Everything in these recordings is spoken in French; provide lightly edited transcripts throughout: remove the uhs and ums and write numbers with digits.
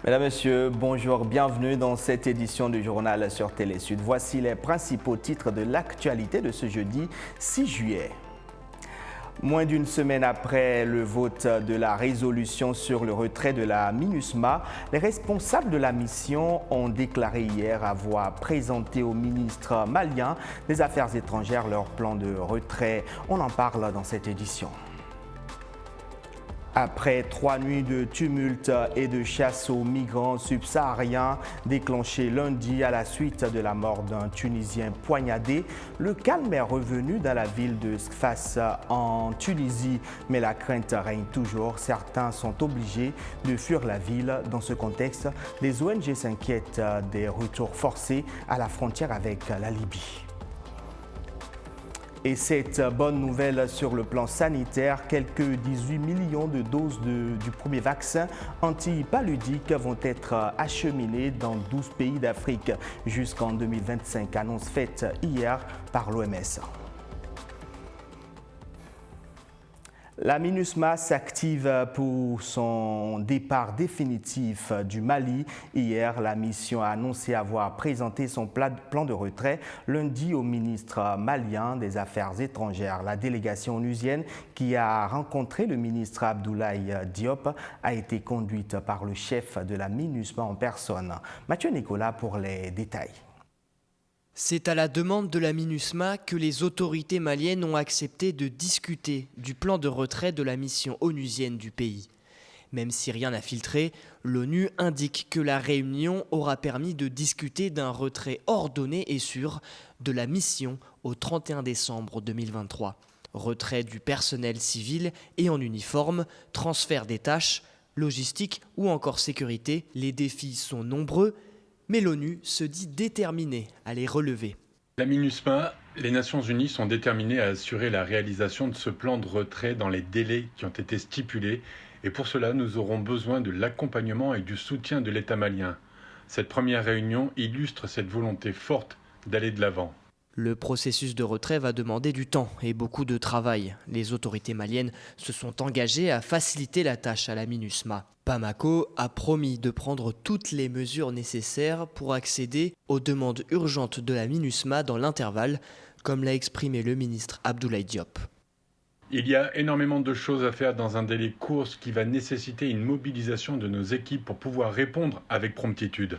Mesdames, Messieurs, bonjour, bienvenue dans cette édition du journal sur Télé Sud. Voici les principaux titres de l'actualité de ce jeudi 6 juillet. Moins d'une semaine après le vote de la résolution sur le retrait de la MINUSMA, les responsables de la mission ont déclaré hier avoir présenté au ministre malien des Affaires étrangères leur plan de retrait. On en parle dans cette édition. Après 3 nuits de tumulte et de chasse aux migrants subsahariens déclenchés lundi à la suite de la mort d'un Tunisien poignardé, le calme est revenu dans la ville de Sfax en Tunisie. Mais la crainte règne toujours. Certains sont obligés de fuir la ville. Dans ce contexte, les ONG s'inquiètent des retours forcés à la frontière avec la Libye. Et cette bonne nouvelle sur le plan sanitaire, quelques 18 millions de doses du premier vaccin anti-paludique vont être acheminées dans 12 pays d'Afrique jusqu'en 2025, annonce faite hier par l'OMS. La MINUSMA s'active pour son départ définitif du Mali. Hier, la mission a annoncé avoir présenté son plan de retrait lundi au ministre malien des Affaires étrangères. La délégation onusienne qui a rencontré le ministre Abdoulaye Diop a été conduite par le chef de la MINUSMA en personne. Mathieu Nicolas pour les détails. C'est à la demande de la MINUSMA que les autorités maliennes ont accepté de discuter du plan de retrait de la mission onusienne du pays. Même si rien n'a filtré, l'ONU indique que la réunion aura permis de discuter d'un retrait ordonné et sûr de la mission au 31 décembre 2023. Retrait du personnel civil et en uniforme, transfert des tâches, logistique ou encore sécurité. Les défis sont nombreux, mais l'ONU se dit déterminée à les relever. La MINUSMA, les Nations Unies sont déterminées à assurer la réalisation de ce plan de retrait dans les délais qui ont été stipulés. Et pour cela, nous aurons besoin de l'accompagnement et du soutien de l'État malien. Cette première réunion illustre cette volonté forte d'aller de l'avant. Le processus de retrait va demander du temps et beaucoup de travail. Les autorités maliennes se sont engagées à faciliter la tâche à la MINUSMA. Bamako a promis de prendre toutes les mesures nécessaires pour accéder aux demandes urgentes de la MINUSMA dans l'intervalle, comme l'a exprimé le ministre Abdoulaye Diop. Il y a énormément de choses à faire dans un délai court, ce qui va nécessiter une mobilisation de nos équipes pour pouvoir répondre avec promptitude.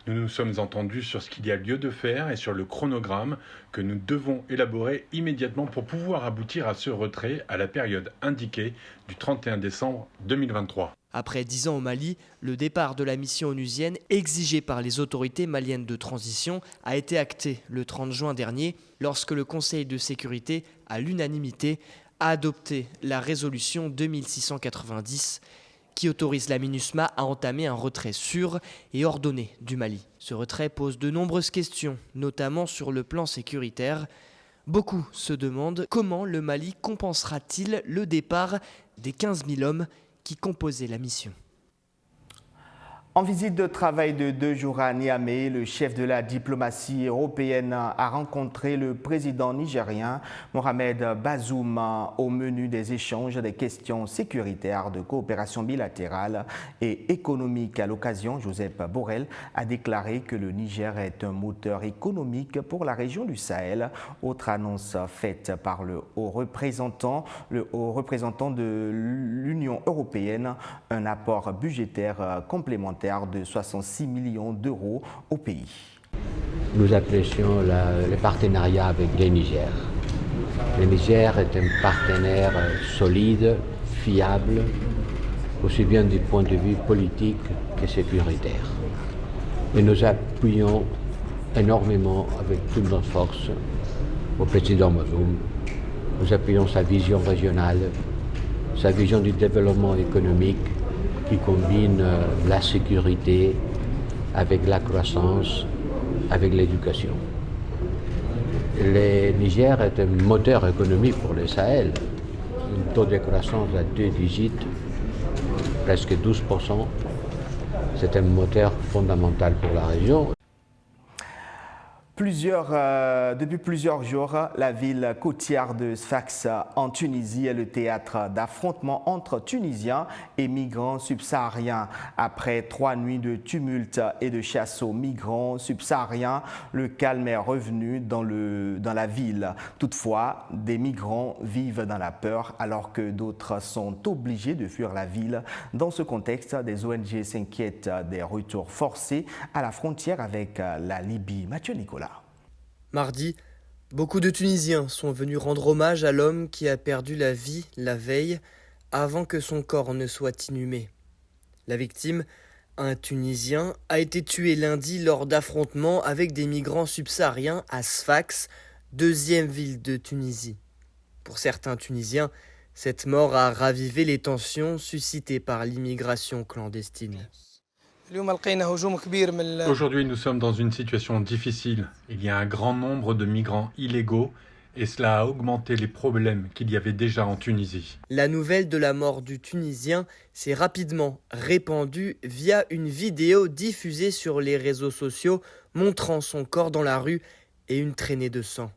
Nous nous sommes entendus sur ce qu'il y a lieu de faire et sur le chronogramme que nous devons élaborer immédiatement pour pouvoir aboutir à ce retrait à la période indiquée du 31 décembre 2023. Après 10 ans au Mali, le départ de la mission onusienne exigé par les autorités maliennes de transition a été acté le 30 juin dernier lorsque le Conseil de sécurité, à l'unanimité, a adopté la résolution 2690 qui autorise la MINUSMA à entamer un retrait sûr et ordonné du Mali. Ce retrait pose de nombreuses questions, notamment sur le plan sécuritaire. Beaucoup se demandent comment le Mali compensera-t-il le départ des 15 000 hommes qui composaient la mission. En visite de travail de 2 jours à Niamey, le chef de la diplomatie européenne a rencontré le président nigérien Mohamed Bazoum. Au menu des échanges des questions sécuritaires, de coopération bilatérale et économique. À l'occasion, Joseph Borrell a déclaré que le Niger est un moteur économique pour la région du Sahel. Autre annonce faite par le haut représentant de l'Union européenne, un apport budgétaire complémentaire de 66 millions d'euros au pays. Nous apprécions le partenariat avec le Niger. Le Niger est un partenaire solide, fiable, aussi bien du point de vue politique que sécuritaire. Et nous appuyons énormément avec toutes nos forces au président Bazoum. Nous appuyons sa vision régionale, sa vision du développement économique, qui combine la sécurité avec la croissance, avec l'éducation. Le Niger est un moteur économique pour le Sahel. Un taux de croissance à 2 digits, presque 12%. C'est un moteur fondamental pour la région. Depuis plusieurs jours, la ville côtière de Sfax en Tunisie est le théâtre d'affrontements entre Tunisiens et migrants subsahariens. Après 3 nuits de tumulte et de chasse aux migrants subsahariens, le calme est revenu dans la ville. Toutefois, des migrants vivent dans la peur alors que d'autres sont obligés de fuir la ville. Dans ce contexte, des ONG s'inquiètent des retours forcés à la frontière avec la Libye. Mathieu Nicolas. Mardi, beaucoup de Tunisiens sont venus rendre hommage à l'homme qui a perdu la vie la veille avant que son corps ne soit inhumé. La victime, un Tunisien, a été tué lundi lors d'affrontements avec des migrants subsahariens à Sfax, deuxième ville de Tunisie. Pour certains Tunisiens, cette mort a ravivé les tensions suscitées par l'immigration clandestine. Aujourd'hui, nous sommes dans une situation difficile. Il y a un grand nombre de migrants illégaux et cela a augmenté les problèmes qu'il y avait déjà en Tunisie. La nouvelle de la mort du Tunisien s'est rapidement répandue via une vidéo diffusée sur les réseaux sociaux montrant son corps dans la rue et une traînée de sang.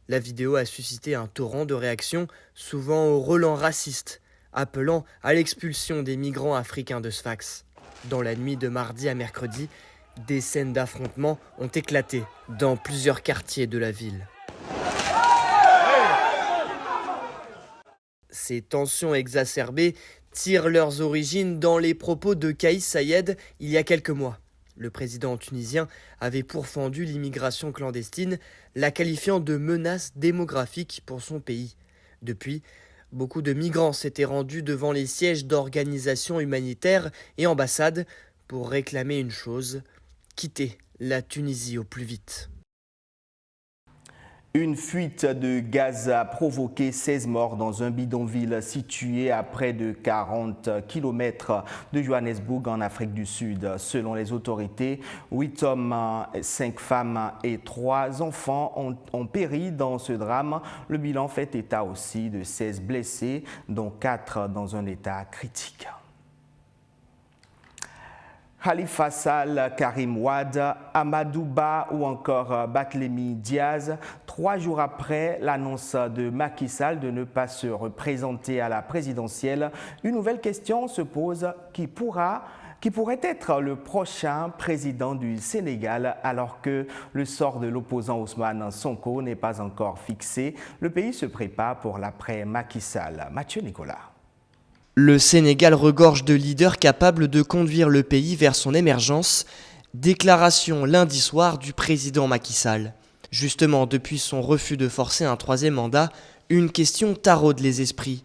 La vidéo a suscité un torrent de réactions, souvent au relent raciste, appelant à l'expulsion des migrants africains de Sfax. Dans la nuit de mardi à mercredi, des scènes d'affrontements ont éclaté dans plusieurs quartiers de la ville. Ces tensions exacerbées tirent leurs origines dans les propos de Kais Saied il y a quelques mois. Le président tunisien avait pourfendu l'immigration clandestine, la qualifiant de menace démographique pour son pays. Depuis, beaucoup de migrants s'étaient rendus devant les sièges d'organisations humanitaires et ambassades pour réclamer une chose, quitter la Tunisie au plus vite. Une fuite de gaz a provoqué 16 morts dans un bidonville situé à près de 40 km de Johannesburg en Afrique du Sud. Selon les autorités, 8 hommes, 5 femmes et 3 enfants ont péri dans ce drame. Le bilan fait état aussi de 16 blessés, dont 4 dans un état critique. Khalifa Sall, Karim Wade, Amadou Ba ou encore Barthélémy Diaz, 3 jours après l'annonce de Macky Sall de ne pas se représenter à la présidentielle, une nouvelle question se pose qui pourrait être le prochain président du Sénégal alors que le sort de l'opposant Ousmane Sonko n'est pas encore fixé. Le pays se prépare pour l'après Macky Sall. Mathieu Nicolas. Le Sénégal regorge de leaders capables de conduire le pays vers son émergence. Déclaration lundi soir du président Macky Sall. Justement, depuis son refus de forcer un 3e mandat, une question taraude les esprits.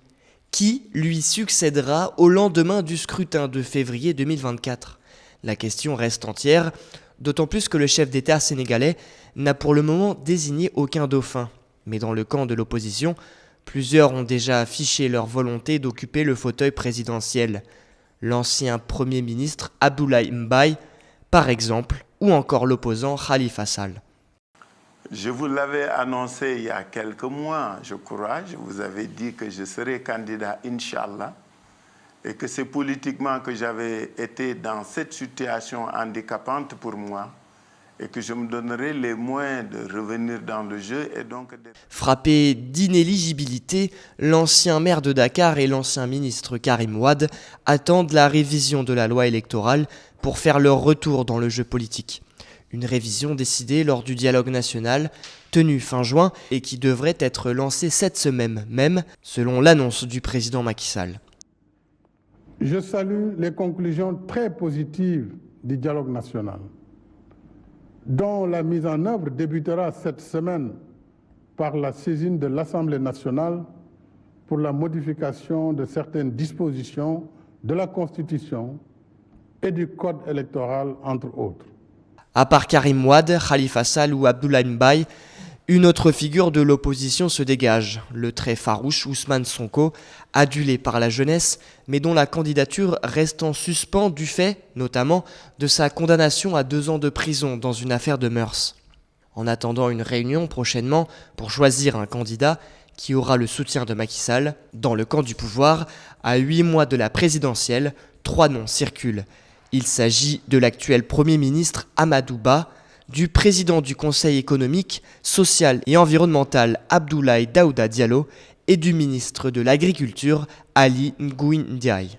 Qui lui succédera au lendemain du scrutin de février 2024 ? La question reste entière, d'autant plus que le chef d'État sénégalais n'a pour le moment désigné aucun dauphin. Mais dans le camp de l'opposition, plusieurs ont déjà affiché leur volonté d'occuper le fauteuil présidentiel. L'ancien Premier ministre Abdoulaye Mbaye, par exemple, ou encore l'opposant Khalifa Sall. Je vous l'avais annoncé il y a quelques mois, je crois. Je vous avais dit que je serais candidat, Inch'Allah, et que c'est politiquement que j'avais été dans cette situation handicapante pour moi, et que je me donnerai les moyens de revenir dans le jeu. Et donc... Frappé d'inéligibilité, l'ancien maire de Dakar et l'ancien ministre Karim Wade attendent la révision de la loi électorale pour faire leur retour dans le jeu politique. Une révision décidée lors du dialogue national, tenu fin juin et qui devrait être lancée cette semaine même, selon l'annonce du président Macky Sall. Je salue les conclusions très positives du dialogue national, dont la mise en œuvre débutera cette semaine par la saisine de l'Assemblée nationale pour la modification de certaines dispositions de la Constitution et du Code électoral, entre autres. À part Karim Wade, Khalifa Sall ou Abdoulaye Mbaye, une autre figure de l'opposition se dégage, le très farouche Ousmane Sonko, adulé par la jeunesse, mais dont la candidature reste en suspens du fait, notamment, de sa condamnation à 2 ans de prison dans une affaire de mœurs. En attendant une réunion prochainement pour choisir un candidat qui aura le soutien de Macky Sall, dans le camp du pouvoir, à 8 mois de la présidentielle, 3 noms circulent. Il s'agit de l'actuel Premier ministre Amadou Ba, du président du Conseil économique, social et environnemental Abdoulaye Daouda Diallo et du ministre de l'Agriculture Ali Ngouille Ndiaye.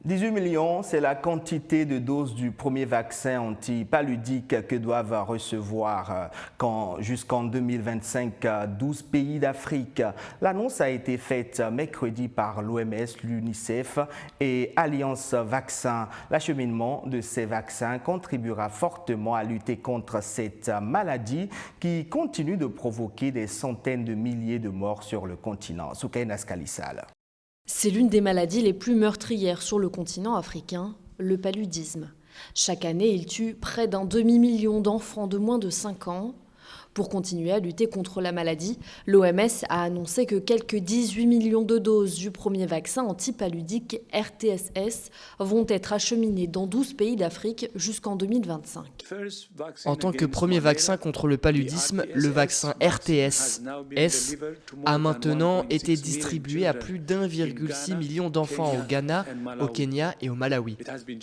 18 millions, c'est la quantité de doses du premier vaccin antipaludique que doivent recevoir jusqu'en 2025 12 pays d'Afrique. L'annonce a été faite mercredi par l'OMS, l'UNICEF et Alliance Vaccin. L'acheminement de ces vaccins contribuera fortement à lutter contre cette maladie qui continue de provoquer des centaines de milliers de morts sur le continent. Soukaina Skalissal. C'est l'une des maladies les plus meurtrières sur le continent africain, le paludisme. Chaque année, il tue près d'un demi-million d'enfants de moins de 5 ans. Pour continuer à lutter contre la maladie, l'OMS a annoncé que quelques 18 millions de doses du premier vaccin antipaludique RTSS vont être acheminées dans 12 pays d'Afrique jusqu'en 2025. En tant que premier vaccin contre le paludisme, le vaccin RTSS a maintenant été distribué à plus d'1,6 million d'enfants au Ghana, au Kenya et au Malawi.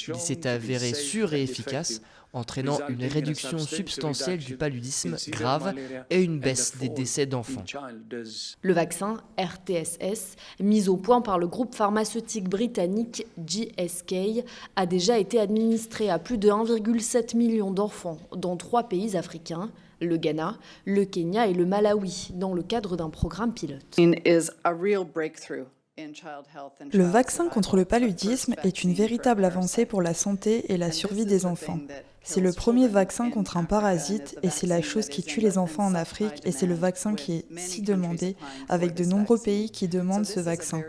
Il s'est avéré sûr et efficace, entraînant une réduction substantielle du paludisme grave et une baisse des décès d'enfants. Le vaccin RTSS, mis au point par le groupe pharmaceutique britannique GSK, a déjà été administré à plus de 1,7 million d'enfants dans 3 pays africains, le Ghana, le Kenya et le Malawi, dans le cadre d'un programme pilote. Le vaccin contre le paludisme est une véritable avancée pour la santé et la survie des enfants. C'est le premier vaccin contre un parasite et c'est la chose qui tue les enfants en Afrique et c'est le vaccin qui est si demandé, avec de nombreux pays qui demandent ce vaccin.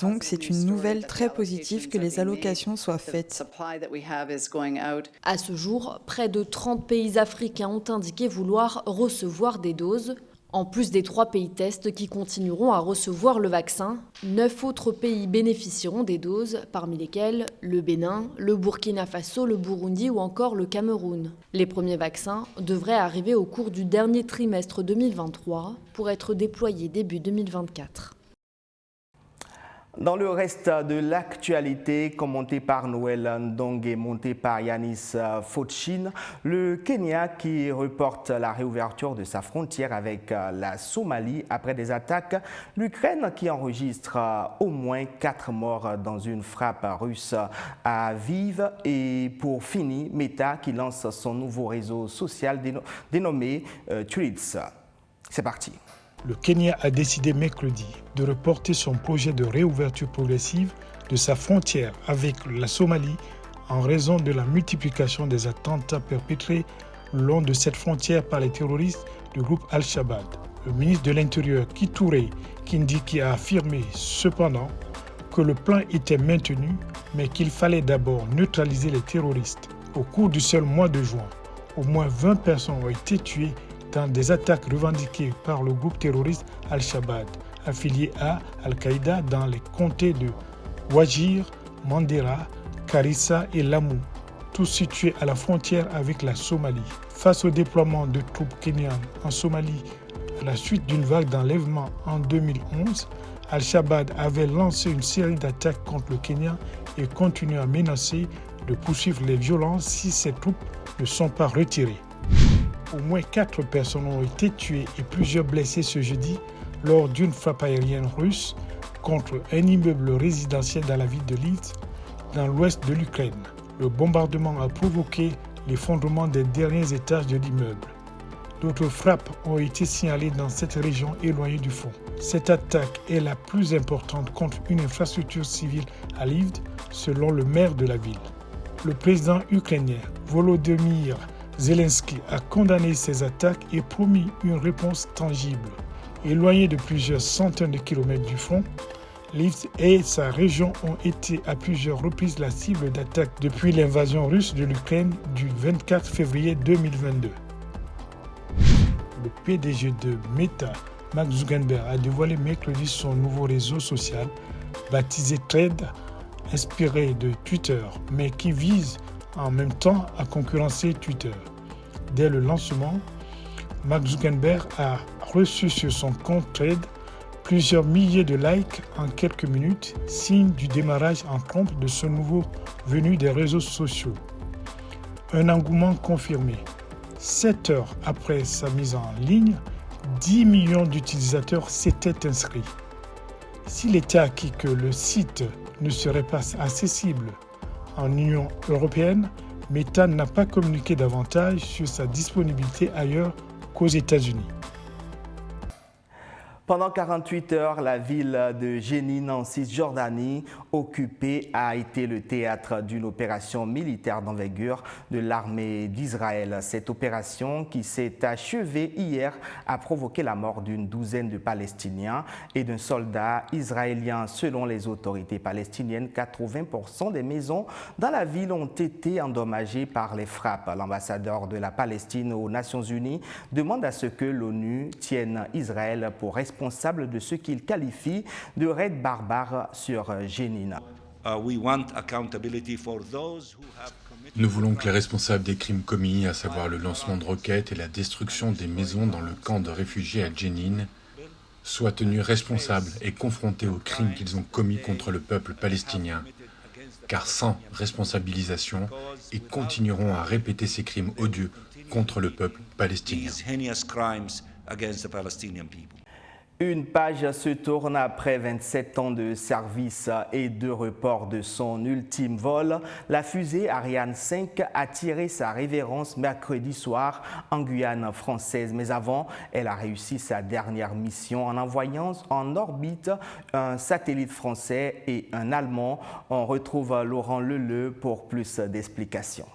Donc c'est une nouvelle très positive que les allocations soient faites. À ce jour, près de 30 pays africains ont indiqué vouloir recevoir des doses. En plus des 3 pays tests qui continueront à recevoir le vaccin, 9 autres pays bénéficieront des doses, parmi lesquels le Bénin, le Burkina Faso, le Burundi ou encore le Cameroun. Les premiers vaccins devraient arriver au cours du dernier trimestre 2023 pour être déployés début 2024. Dans le reste de l'actualité, commenté par Noël Ndong et monté par Yanis Fochin, le Kenya qui reporte la réouverture de sa frontière avec la Somalie après des attaques, l'Ukraine qui enregistre au moins 4 morts dans une frappe russe à Lviv et pour finir, Meta qui lance son nouveau réseau social dénommé Threads. C'est parti. Le Kenya a décidé mercredi de reporter son projet de réouverture progressive de sa frontière avec la Somalie en raison de la multiplication des attentats perpétrés le long de cette frontière par les terroristes du groupe Al-Shabaab. Le ministre de l'Intérieur, Kithure Kindiki, a affirmé cependant que le plan était maintenu, mais qu'il fallait d'abord neutraliser les terroristes. Au cours du seul mois de juin, au moins 20 personnes ont été tuées dans des attaques revendiquées par le groupe terroriste Al-Shabaab, affilié à Al-Qaïda dans les comtés de Wajir, Mandera, Garissa et Lamu, tous situés à la frontière avec la Somalie. Face au déploiement de troupes kenyanes en Somalie à la suite d'une vague d'enlèvements en 2011, Al-Shabaab avait lancé une série d'attaques contre le Kenya et continue à menacer de poursuivre les violences si ces troupes ne sont pas retirées. Au moins 4 personnes ont été tuées et plusieurs blessées ce jeudi lors d'une frappe aérienne russe contre un immeuble résidentiel dans la ville de Lviv, dans l'ouest de l'Ukraine. Le bombardement a provoqué l'effondrement des derniers étages de l'immeuble. D'autres frappes ont été signalées dans cette région éloignée du front. Cette attaque est la plus importante contre une infrastructure civile à Lviv, selon le maire de la ville. Le président ukrainien Volodymyr Zelensky a condamné ces attaques et promis une réponse tangible. Éloigné de plusieurs centaines de kilomètres du front, Lviv et sa région ont été à plusieurs reprises la cible d'attaques depuis l'invasion russe de l'Ukraine du 24 février 2022. Le PDG de Meta, Mark Zuckerberg, a dévoilé mercredi son nouveau réseau social baptisé Threads, inspiré de Twitter, mais qui vise en même temps à concurrencer Twitter. Dès le lancement, Mark Zuckerberg a reçu sur son compte Threads plusieurs milliers de likes en quelques minutes, signe du démarrage en trompe de ce nouveau venu des réseaux sociaux. Un engouement confirmé. 7 heures après sa mise en ligne, 10 millions d'utilisateurs s'étaient inscrits. S'il était acquis que le site ne serait pas accessible en Union européenne, Meta n'a pas communiqué davantage sur sa disponibilité ailleurs qu'aux États-Unis. Pendant 48 heures, la ville de Jénine en Cisjordanie, occupée, a été le théâtre d'une opération militaire d'envergure de l'armée d'Israël. Cette opération, qui s'est achevée hier, a provoqué la mort d'une douzaine de Palestiniens et d'un soldat israélien. Selon les autorités palestiniennes, 80% des maisons dans la ville ont été endommagées par les frappes. L'ambassadeur de la Palestine aux Nations Unies demande à ce que l'ONU tienne Israël pour responsable de ce qu'il qualifie de raid barbare sur Jénine. Nous voulons que les responsables des crimes commis, à savoir le lancement de roquettes et la destruction des maisons dans le camp de réfugiés à Jénine, soient tenus responsables et confrontés aux crimes qu'ils ont commis contre le peuple palestinien. Car sans responsabilisation, ils continueront à répéter ces crimes odieux contre le peuple palestinien. Une page se tourne après 27 ans de service et de report de son ultime vol. La fusée Ariane 5 a tiré sa révérence mercredi soir en Guyane française. Mais avant, elle a réussi sa dernière mission en envoyant en orbite un satellite français et un allemand. On retrouve Laurent Leleu pour plus d'explications.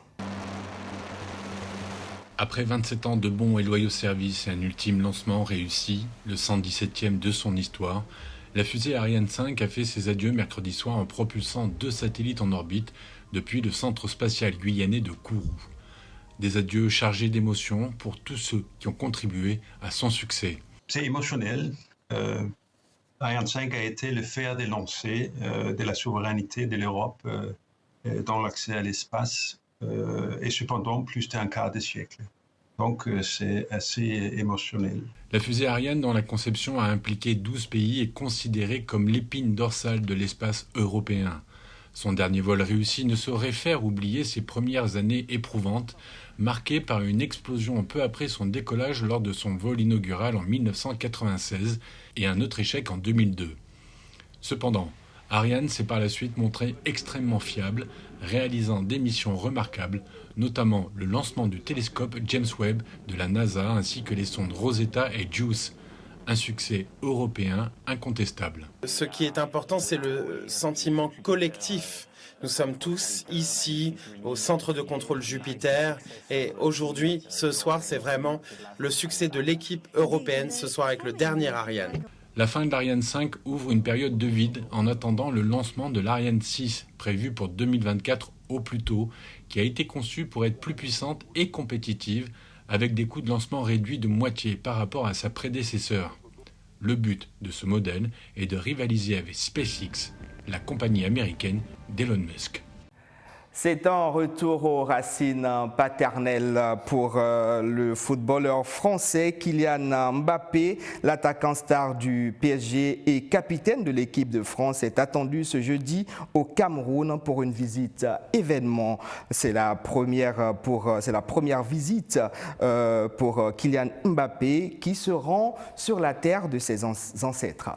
Après 27 ans de bons et loyaux services et un ultime lancement réussi, le 117e de son histoire, la fusée Ariane 5 a fait ses adieux mercredi soir en propulsant 2 satellites en orbite depuis le centre spatial guyanais de Kourou. Des adieux chargés d'émotions pour tous ceux qui ont contribué à son succès. C'est émotionnel. Ariane 5 a été le fer des lancers de la souveraineté de l'Europe dans l'accès à l'espace. Et cependant plus d'un quart de siècle. Donc c'est assez émotionnel. La fusée Ariane, dont la conception a impliqué 12 pays, est considérée comme l'épine dorsale de l'espace européen. Son dernier vol réussi ne saurait faire oublier ses premières années éprouvantes, marquées par une explosion peu après son décollage lors de son vol inaugural en 1996 et un autre échec en 2002. Cependant, Ariane s'est par la suite montrée extrêmement fiable, réalisant des missions remarquables, notamment le lancement du télescope James Webb de la NASA ainsi que les sondes Rosetta et JUICE. Un succès européen incontestable. Ce qui est important, c'est le sentiment collectif. Nous sommes tous ici au centre de contrôle Jupiter et aujourd'hui, ce soir, c'est vraiment le succès de l'équipe européenne ce soir avec le dernier Ariane. La fin de l'Ariane 5 ouvre une période de vide en attendant le lancement de l'Ariane 6, prévu pour 2024 au plus tôt, qui a été conçue pour être plus puissante et compétitive, avec des coûts de lancement réduits de moitié par rapport à sa prédécesseur. Le but de ce modèle est de rivaliser avec SpaceX, la compagnie américaine d'Elon Musk. C'est un retour aux racines paternelles pour le footballeur français Kylian Mbappé. L'attaquant star du PSG et capitaine de l'équipe de France est attendu ce jeudi au Cameroun pour une visite événement. C'est la première visite pour Kylian Mbappé qui se rend sur la terre de ses ancêtres.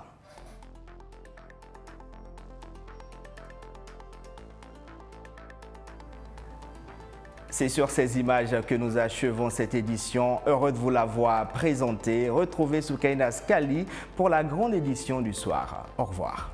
C'est sur ces images que nous achevons cette édition. Heureux de vous l'avoir présentée. Retrouvez Soukaina Skali pour la grande édition du soir. Au revoir.